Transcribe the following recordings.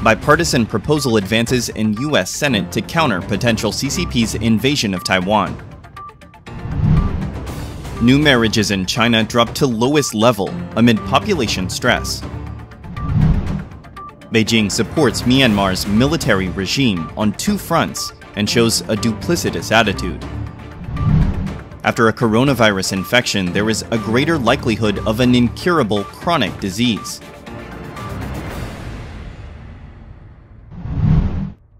Bipartisan proposal advances in U.S. Senate to counter potential CCP's invasion of Taiwan. New marriages in China drop to lowest level amid population stress. Beijing supports Myanmar's military regime on two fronts and shows a duplicitous attitude. After a coronavirus infection, there is a greater likelihood of an incurable chronic disease.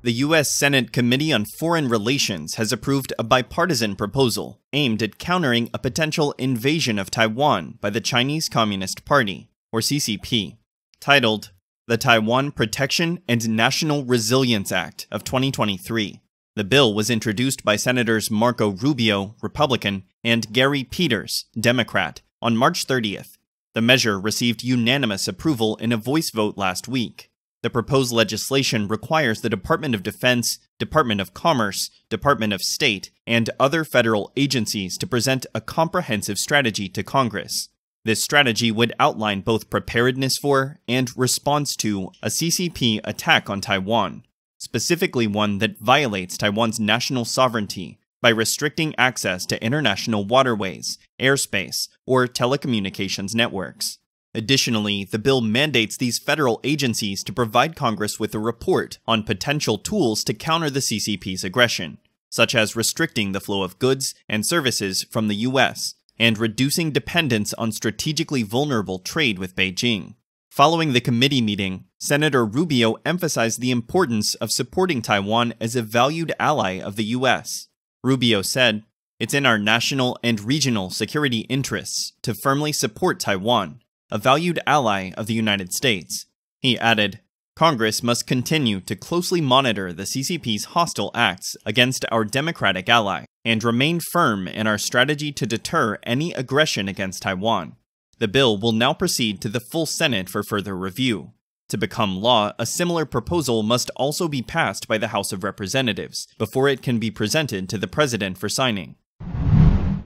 The U.S. Senate Committee on Foreign Relations has approved a bipartisan proposal aimed at countering a potential invasion of Taiwan by the Chinese Communist Party, or CCP, titled the Taiwan Protection and National Resilience Act of 2023. The bill was introduced by Senators Marco Rubio, Republican, and Gary Peters, Democrat, on March 30th. The measure received unanimous approval in a voice vote last week. The proposed legislation requires the Department of Defense, Department of Commerce, Department of State, and other federal agencies to present a comprehensive strategy to Congress. This strategy would outline both preparedness for and response to a CCP attack on Taiwan, specifically one that violates Taiwan's national sovereignty by restricting access to international waterways, airspace, or telecommunications networks. Additionally, the bill mandates these federal agencies to provide Congress with a report on potential tools to counter the CCP's aggression, such as restricting the flow of goods and services from the U.S. and reducing dependence on strategically vulnerable trade with Beijing. Following the committee meeting, Senator Rubio emphasized the importance of supporting Taiwan as a valued ally of the U.S. Rubio said, "It's in our national and regional security interests to firmly support Taiwan, a valued ally of the United States." He added, "Congress must continue to closely monitor the CCP's hostile acts against our democratic ally and remain firm in our strategy to deter any aggression against Taiwan." The bill will now proceed to the full Senate for further review. To become law, a similar proposal must also be passed by the House of Representatives before it can be presented to the president for signing.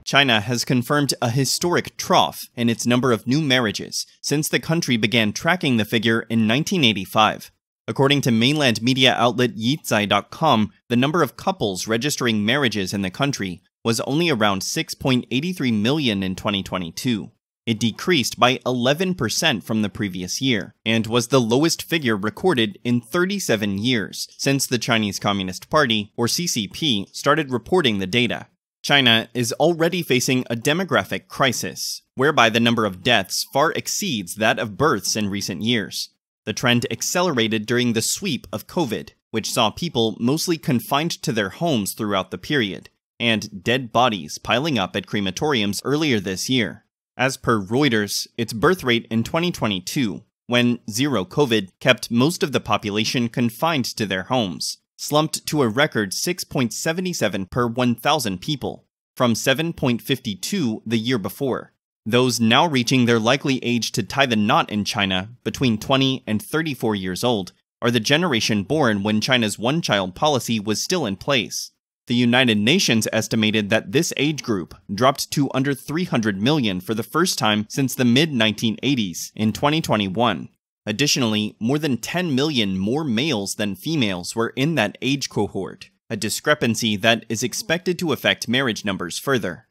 China has confirmed a historic trough in its number of new marriages since the country began tracking the figure in 1985. According to mainland media outlet Yizai.com, the number of couples registering marriages in the country was only around 6.83 million in 2022. It decreased by 11% from the previous year, and was the lowest figure recorded in 37 years since the Chinese Communist Party, or CCP, started reporting the data. China is already facing a demographic crisis, whereby the number of deaths far exceeds that of births in recent years. The trend accelerated during the sweep of COVID, which saw people mostly confined to their homes throughout the period, and dead bodies piling up at crematoriums earlier this year. As per Reuters, its birth rate in 2022, when zero COVID kept most of the population confined to their homes, slumped to a record 6.77 per 1,000 people, from 7.52 the year before. Those now reaching their likely age to tie the knot in China, between 20 and 34 years old, are the generation born when China's one-child policy was still in place. The United Nations estimated that this age group dropped to under 300 million for the first time since the mid-1980s in 2021. Additionally, more than 10 million more males than females were in that age cohort, a discrepancy that is expected to affect marriage numbers further.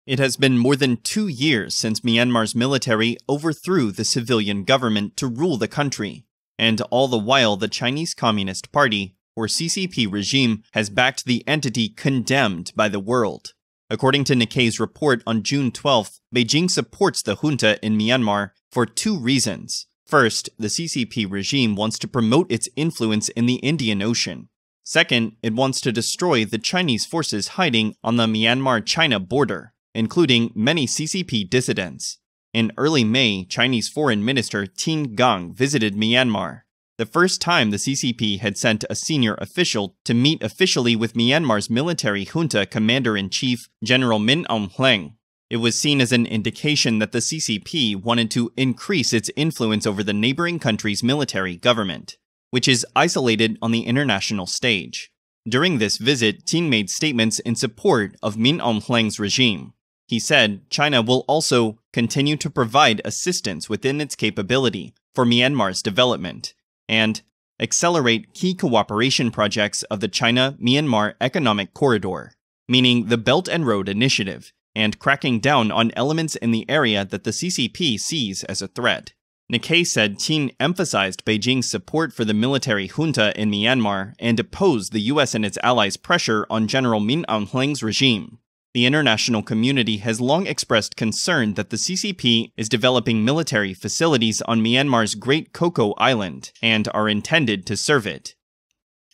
It has been more than 2 years since Myanmar's military overthrew the civilian government to rule the country, and all the while the Chinese Communist Party, or CCP regime, has backed the entity condemned by the world. According to Nikkei's report on June 12th, Beijing supports the junta in Myanmar for two reasons. First, the CCP regime wants to promote its influence in the Indian Ocean. Second, it wants to destroy the Chinese forces hiding on the Myanmar-China border, including many CCP dissidents. In early May, Chinese Foreign Minister Qin Gang visited Myanmar, the first time the CCP had sent a senior official to meet officially with Myanmar's military junta commander-in-chief, General Min Aung Hlaing. It was seen as an indication that the CCP wanted to increase its influence over the neighboring country's military government, which is isolated on the international stage. During this visit, Qin made statements in support of Min Aung Hlaing's regime. He said China will also continue to provide assistance within its capability for Myanmar's development, and accelerate key cooperation projects of the China-Myanmar Economic Corridor, meaning the Belt and Road Initiative, and cracking down on elements in the area that the CCP sees as a threat. Nikkei said Qin emphasized Beijing's support for the military junta in Myanmar and opposed the US and its allies' pressure on General Min Aung Hlaing's regime. The international community has long expressed concern that the CCP is developing military facilities on Myanmar's Great Cocoa Island and are intended to serve it.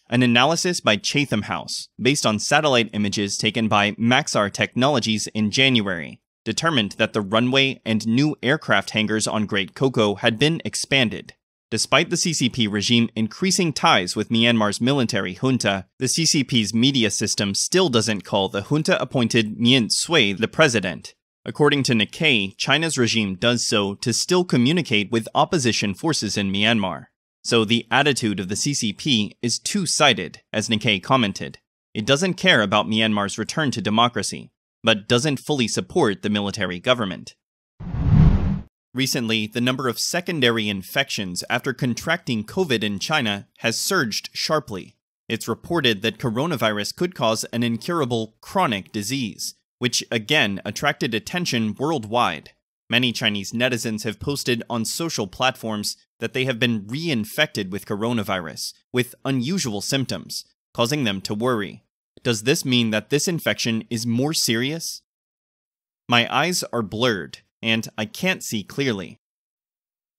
An analysis by Chatham House, based on satellite images taken by Maxar Technologies in January, determined that the runway and new aircraft hangars on Great Cocoa had been expanded. Despite the CCP regime increasing ties with Myanmar's military junta, the CCP's media system still doesn't call the junta-appointed Min Sui the president. According to Nikkei, China's regime does so to still communicate with opposition forces in Myanmar. So the attitude of the CCP is two-sided, as Nikkei commented. It doesn't care about Myanmar's return to democracy, but doesn't fully support the military government. Recently, the number of secondary infections after contracting COVID in China has surged sharply. It's reported that coronavirus could cause an incurable chronic disease, which again attracted attention worldwide. Many Chinese netizens have posted on social platforms that they have been reinfected with coronavirus, with unusual symptoms, causing them to worry. Does this mean that this infection is more serious? My eyes are blurred, and I can't see clearly.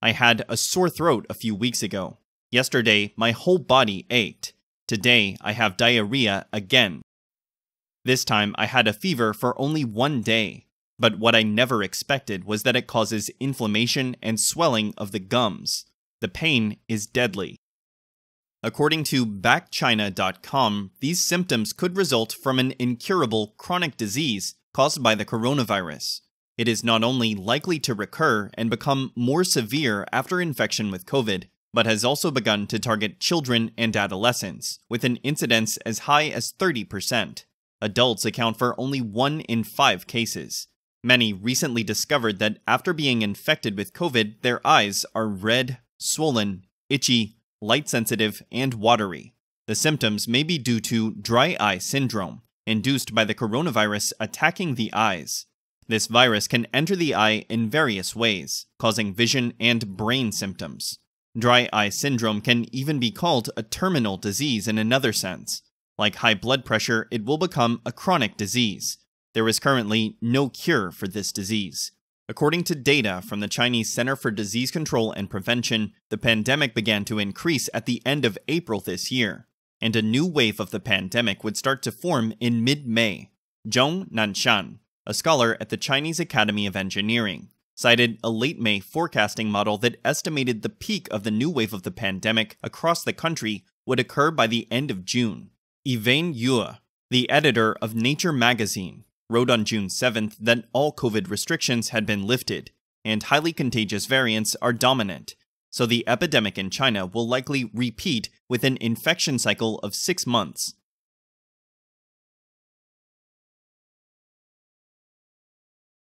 I had a sore throat a few weeks ago. Yesterday, my whole body ached. Today, I have diarrhea again. This time, I had a fever for only 1 day. But what I never expected was that it causes inflammation and swelling of the gums. The pain is deadly. According to backchina.com, these symptoms could result from an incurable chronic disease caused by the coronavirus. It is not only likely to recur and become more severe after infection with COVID, but has also begun to target children and adolescents, with an incidence as high as 30%. Adults account for only 1 in 5 cases. Many recently discovered that after being infected with COVID, their eyes are red, swollen, itchy, light-sensitive, and watery. The symptoms may be due to dry eye syndrome, induced by the coronavirus attacking the eyes. This virus can enter the eye in various ways, causing vision and brain symptoms. Dry eye syndrome can even be called a terminal disease in another sense. Like high blood pressure, it will become a chronic disease. There is currently no cure for this disease. According to data from the Chinese Center for Disease Control and Prevention, the pandemic began to increase at the end of April this year, and a new wave of the pandemic would start to form in mid-May. Zhong Nanshan, a scholar at the Chinese Academy of Engineering, cited a late May forecasting model that estimated the peak of the new wave of the pandemic across the country would occur by the end of June. Yvain Yue, the editor of Nature magazine, wrote on June 7th that all COVID restrictions had been lifted, and highly contagious variants are dominant, so the epidemic in China will likely repeat with an infection cycle of 6 months,